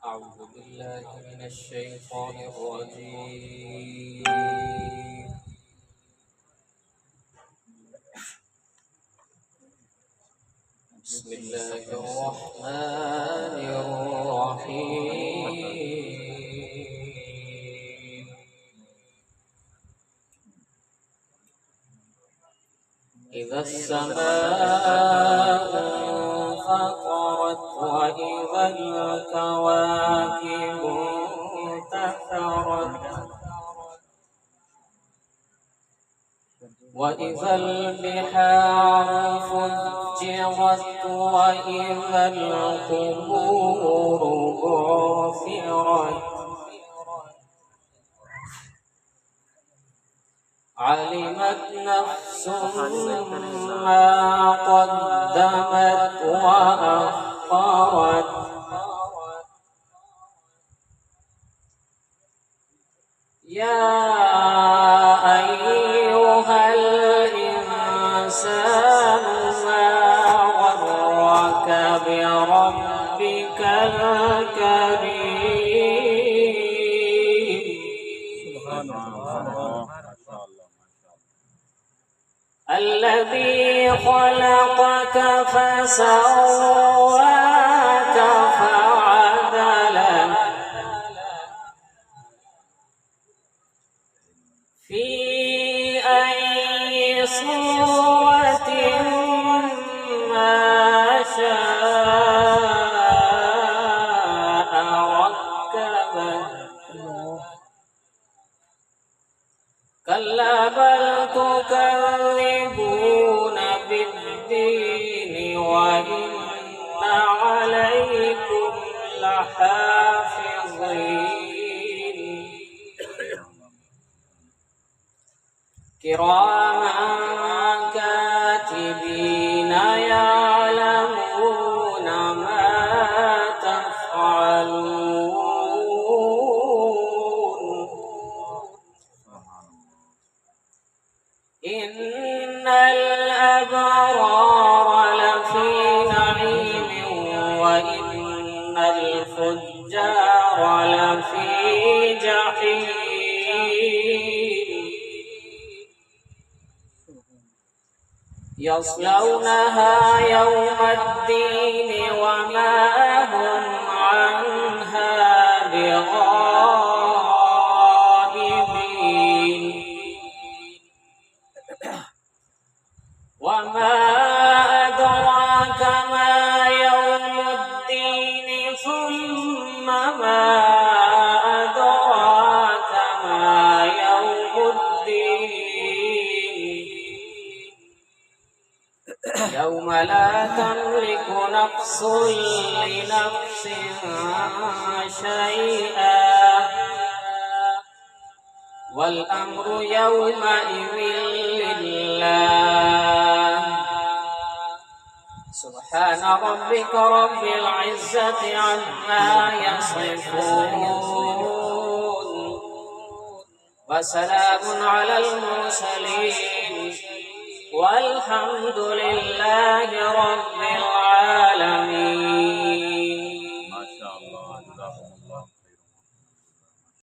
أعوذ بالله من الشيطان الرجيم. بسم الله الرحمن الرحيم. إذا السماء انفطرت وإذا الكواكب انتثرت وإذا البحار فجرت وإذا القبور بعثرت علمت نفس ما قدمت وأخرت يا أيها الإنسان ما غرك بربك الكريم الذي خلقك فسواك فعدلك في أي صورة ما شاء ركبك كلا بل تكذبون بالدين وإن عليكم لحافظين كراما كاتبين يعلمون ما تفعلون إن الأبرار لفي نعيم وإن الفجار لفي جحيم يصلونها يوم الدين وما هم عنها بغائبين وما أدراك ما يوم الدين ثم ما أدراك ما يوم الدين يوم لا تملك نفس لنفس شيئا والأمر يومئذ لله سبحان ربك رب العزة عما يصفون وسلام على المرسلين والحمد لله رب العالمين.